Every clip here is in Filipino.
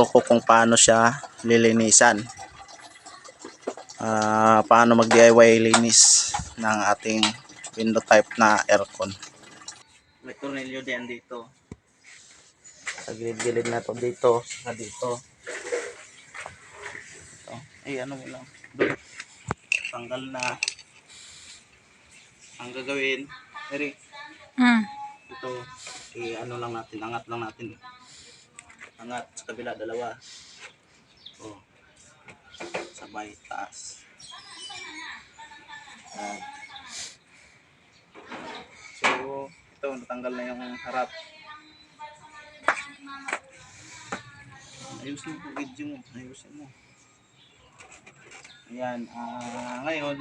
ko kung paano siya lilinisan. Paano mag DIY linis ng ating window type na aircon. May tornilyo din dito. Sa gilid-gilid na to dito, sa dito. Ito. Ano mo lang. Doon. Tanggal na. Ang gagawin, Eri. Ito, ano lang natin, angat lang natin. Angat sa kabila, dalawa. Oh. Sabay, taas. So, ito, natanggal na yung harap. Ayusin mo video mo, ayusin mo. Ayan, ngayon,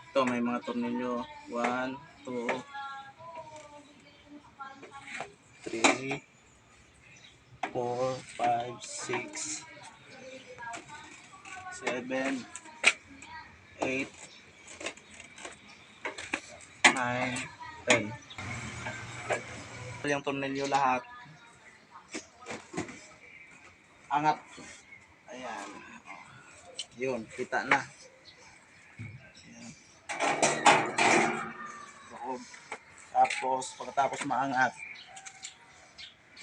ito may mga tornilyo. 1, 2, 3, 4, 5, 6, 7, 8, 9, 10. Yung tornilyo lahat. Angat. Ayan. Yun, kita na. Ayan. Tapos, pagkatapos maangat,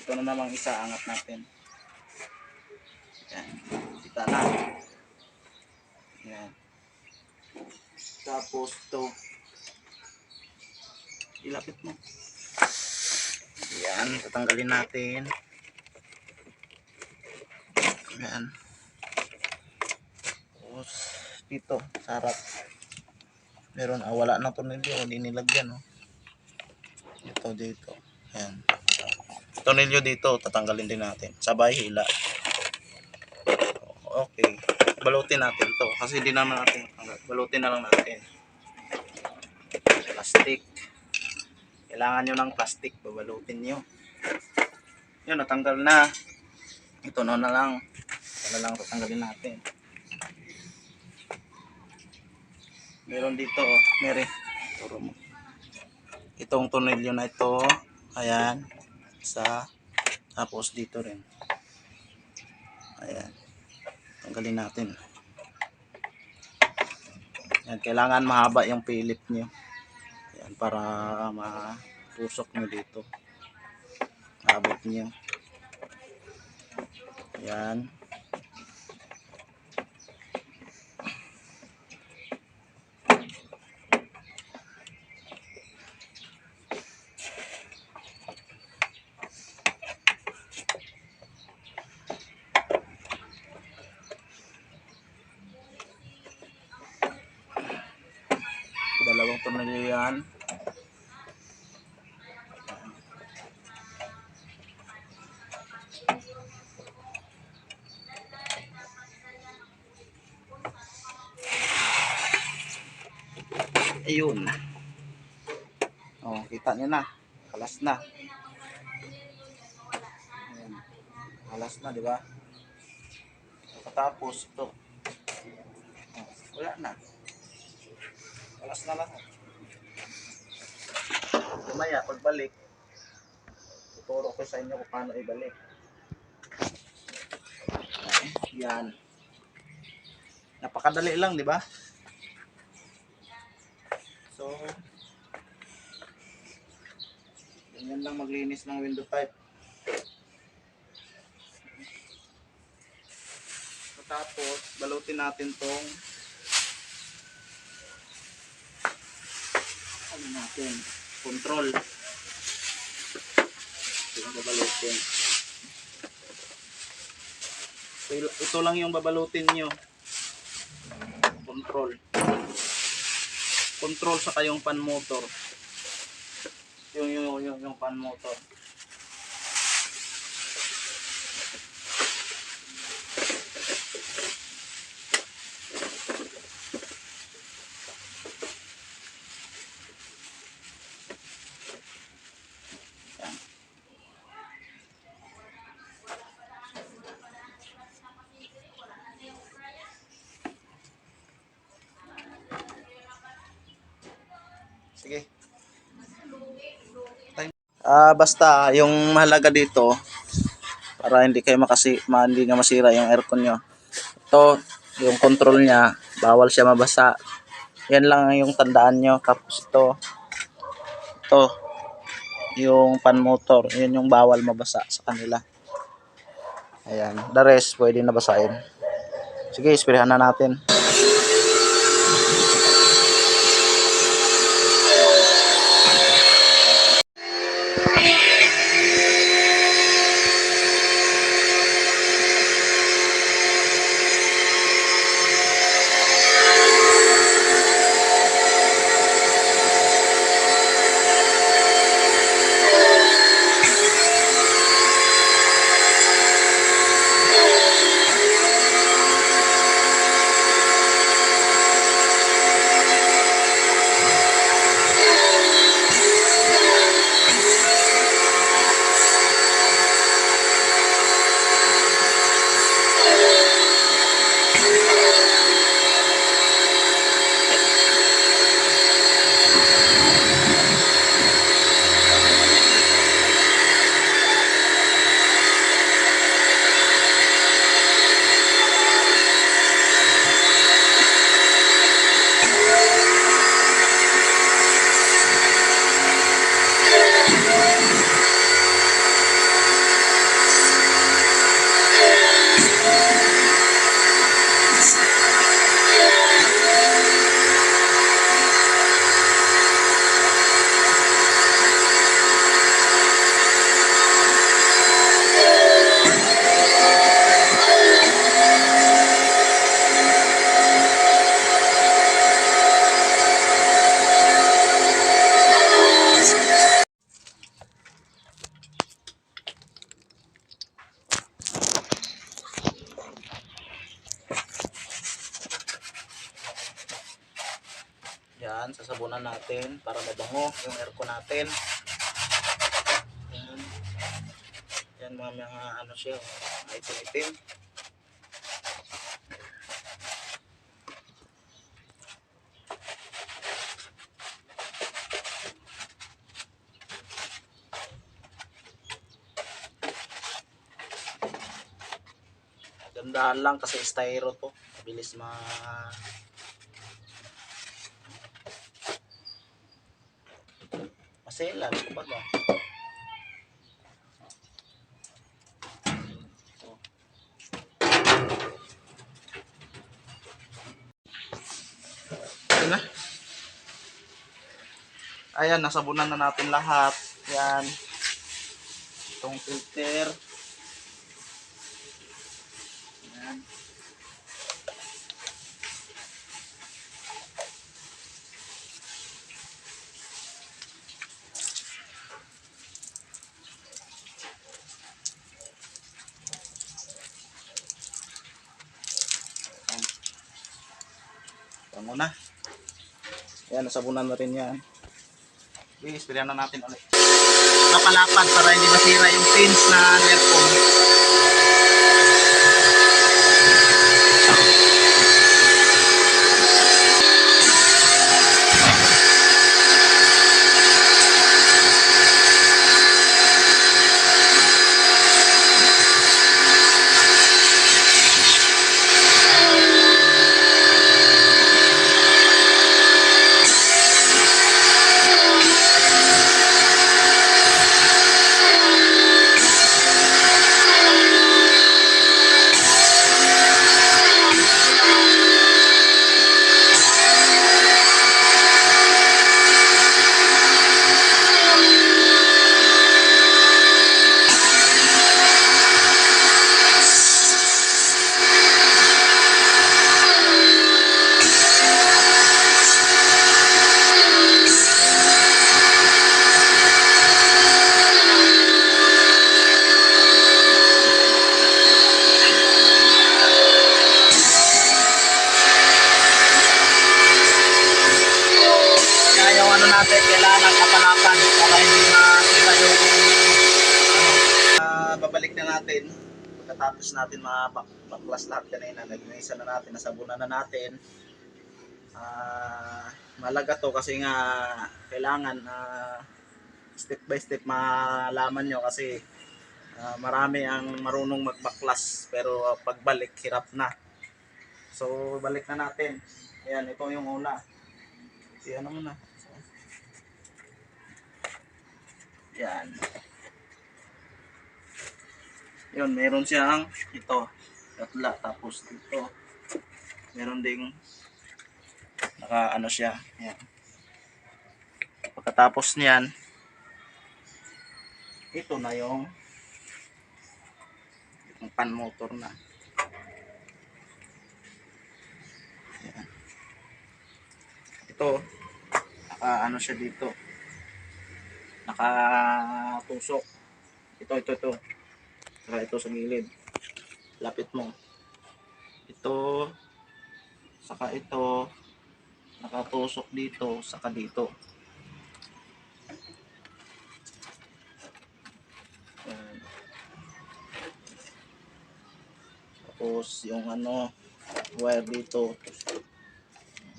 ito na namang isa, angat natin. Ayan. Kita na. Ayan. Tapos ito, ilapit mo. Ayan, tatanggalin natin. Ayan. Tapos dito, sa harap. Meron, wala na tornilyo, hindi nilagyan. Ito dito. Ayan. Tornilyo dito, tatanggalin din natin. Sabay hila. Okay. Balutin natin to kasi hindi naman natin balutin na lang natin. Plastic. Kailangan nyo ng plastic, babalutin nyo. Yun, natanggal na. Ito na lang. Ito na lang tatanggalin natin. Meron dito, Mary. Turo mo. Itong tornilyo na ito, ayan, tapos dito rin. Ayan. Tanggalin natin. Ayan, kailangan mahaba yung pilip nyo. Ayan, para matusok nyo dito. Abot nyo. Ayan. Dalawang tornilyo yan. Ayun. Oh, kita nyo na. Kalas na. Ayan. Kalas na, di ba? Tapos ito. Oh, wala na. Kalas na lahat. Kumaya, pagbalik, tuturo ko sa inyo kung paano ibalik. Yan. Napakadali lang, di ba? So, ganyan lang maglinis ng window type. Tapos, balutin natin tong ano natin, control. Ito babalutin. So, ito lang yung babalutin nyo. Control. Control sa kayong fan motor. Yung fan motor. Sige. Basta yung mahalaga dito, para hindi kayo hindi nga masira yung aircon nyo. Ito, yung control niya, bawal siya mabasa. Yan lang yung tandaan nyo. Tapos ito, yung fan motor, yun yung bawal mabasa sa kanila. Ayan, the rest pwede nabasahin. Sige, ispirahan na natin. Yan, sasabunan natin para mabango yung aircon natin. Yan, yan mga ano siya, itim-itim. Gandaan lang kasi styro to, mabilis maselan kumbaga. Ayan na. Ayan, nasabunan na natin lahat. Yan. Itong filter. Ayan. Bango na. Ayan, nasabunan na rin yan. Okay, ispirahan na natin ulit. Napalapad para hindi masira yung pins na aircon. natin kailangan kapalakan para hindi masira yung babalik na natin pagkatapos natin mabaklas lahat kanina. Naginisan na natin, nasabunan na natin. Malaga to kasi nga kailangan step by step malaman nyo kasi Marami ang marunong magbaklas pero pagbalik hirap na. So balik na natin. Ayan, ito yung una. Ayan mo na. Yan. Yun, meron siyang ito. Tatla. Tapos dito. Meron ding naka ano siya. Yan. Pagkatapos niyan, ito na yung pan motor na. Yan. Ito, naka ano siya dito. Nakatusok. Ito. Saka ito sa gilid. Lapit mo. Ito, saka ito, nakatusok dito, saka dito. Ayan. Tapos yung ano, wire dito,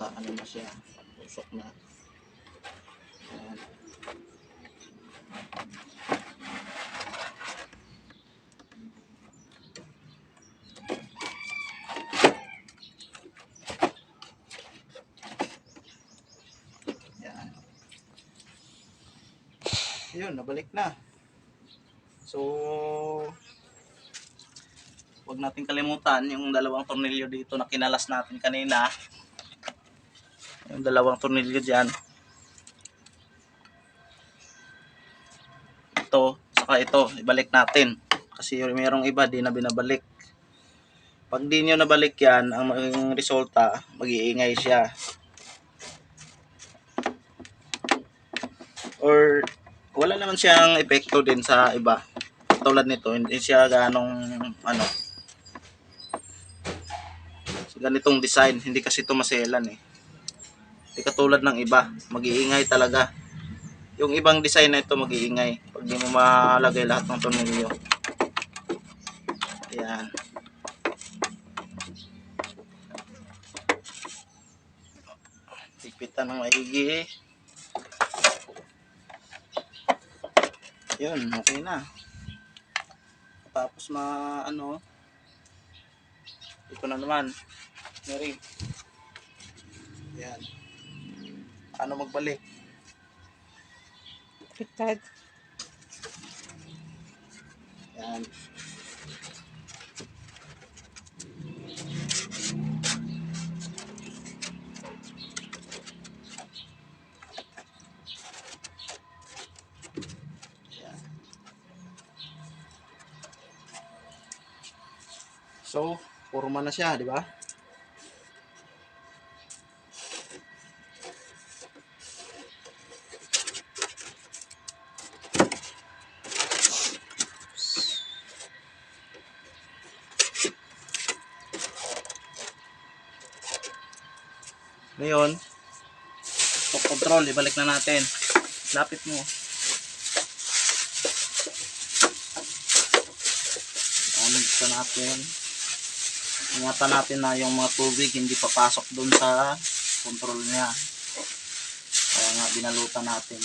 ano na siya, tusok na. Ayan. Yun, nabalik na. So, huwag natin kalimutan yung dalawang tornilyo dito na kinalas natin kanina. Yung dalawang tornilyo dyan. Ito, saka ito, ibalik natin. Kasi mayroong iba, di na binabalik. Pag di nyo nabalik yan, ang magiging resulta, mag-iingay siya. Or, wala naman siyang epekto din sa iba. Tulad nito, hindi siya ganong ano, ganitong design. Hindi kasi ito maselan eh. Hindi katulad ng iba, mag-iingay talaga. Yung ibang design na ito mag-iingay pag di mo malagay lahat ng tornilyo. Ayan. Higpitan ng maigi. Yun, okay na. Tapos ano, ito na naman. Mary. Ayan. Ano magbalik? Pitad. Ayan. So, forma na siya, di ba? Ngayon, control, ibalik na natin. Lapit mo. Ito natin. Ingatan natin na yung mga tubig hindi papasok dun sa control niya. Kaya nga binalutan natin.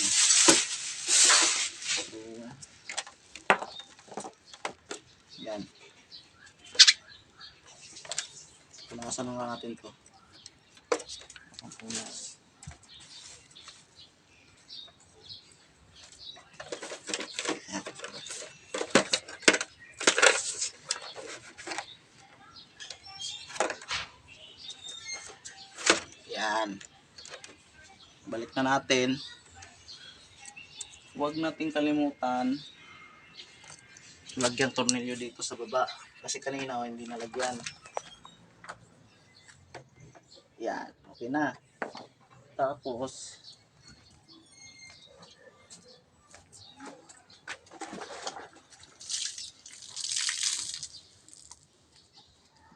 So, yan. Punasan nga natin to. Ang punas. Yan. Balik na natin. Huwag nating kalimutan lagyan tornilyo dito sa baba. Kasi kanina hindi nalagyan. Yan. Okay na. Tapos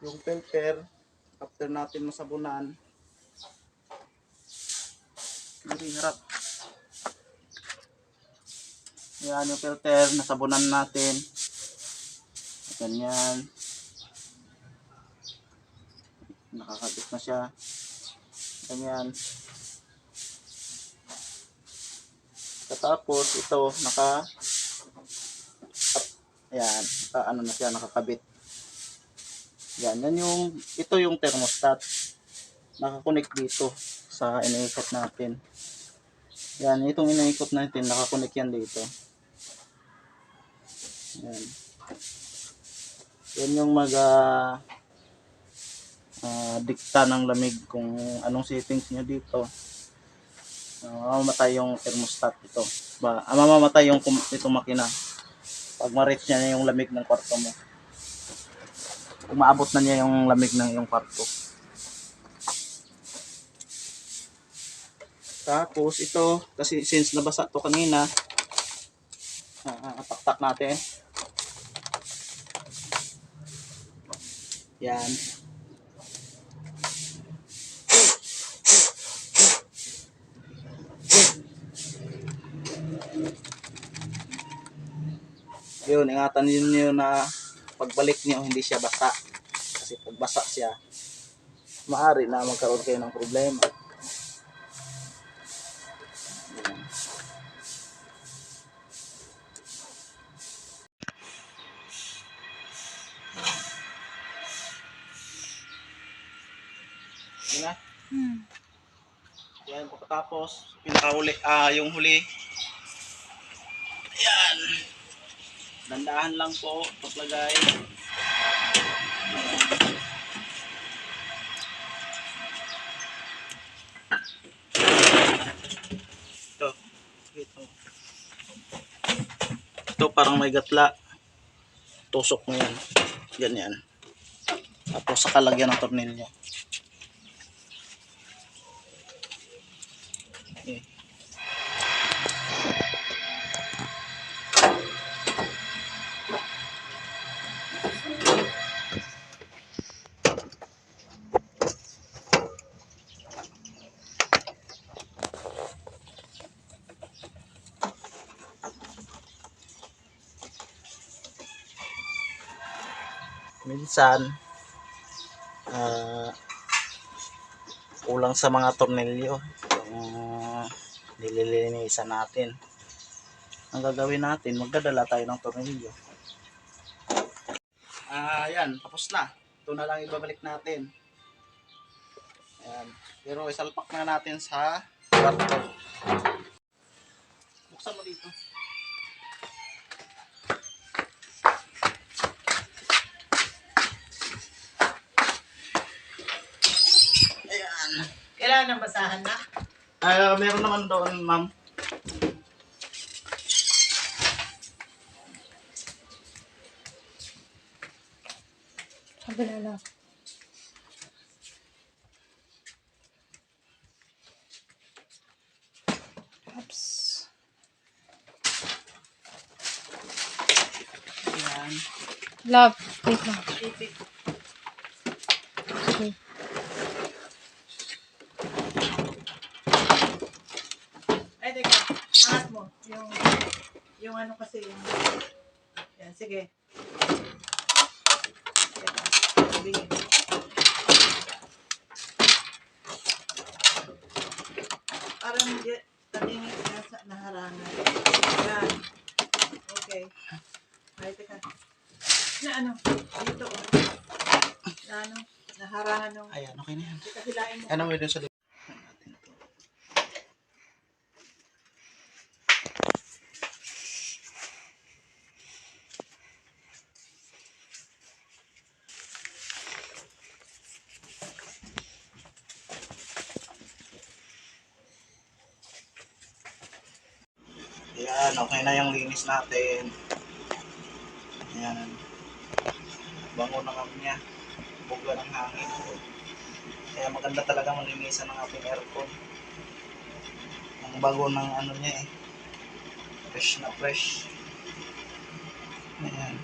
yung filter after natin masabunan, hindi harap. Yan yung filter, nasabunan natin. Ganyan. Nakakabit na siya. Ganyan. Tapos ito, Ayan, ano na siya, nakakabit. Yan, ito yung thermostat. Nakakonek dito sa iniikot natin. Yan, itong iniikot natin, nakakonek yan dito. Yan. Yan yung dikta ng lamig kung anong settings nyo dito. Mamamatay yung thermostat ito. Mamamatay yung itong makina. Pag ma-reach niya yung lamig ng kwarto mo. Umaabot na niya yung lamig ng iyong kwarto. Tapos ito, kasi since nabasa to kanina, taktak natin. Yan. Yun, ingatan niyo na pagbalik niyo hindi siya basa. Kasi pag basa siya, maaari na magkaroon kayo ng problema. Yan na. Yan, pagkatapos, pinakahuli, yung huli. Yan. Dandahan lang po paglagay. Ito parang may gatla. Tusok mo yan. Ganyan. Tapos saka lagyan ng tornilyo. Okay. Minsan kulang sa mga tornilyo yung nililinisan natin. Ang gagawin natin, magdadala tayo ng tornilyo. Yan, tapos na. Ito na lang ibabalik natin. Ayan. Pero isalpak na natin sa kwarto. Buksan mo dito. Kailangan ng basahan na? Meron naman doon, ma'am. Sabi na lang. Oops. Ayan. Love, wait lang. Okay. Ay, teka. Angat mo. Yung ano kasi yung... Yan, sige. Teka. Sabihin. Parang tatingin ka sa naharangan. Yan. Okay. Ay, teka. Na ano? Dito. Na ano? Naharangan yung... Ayan, okay na yan. Teka, hilain mo. Ano mo dun sa likod? Ayan, okay na yung linis natin. Ayan. Bango na kami niya. Bugla ng hangin. Kaya maganda talaga malinisan ng ating aircon. Ang bago ng ano niya eh. Fresh na fresh. Ayan.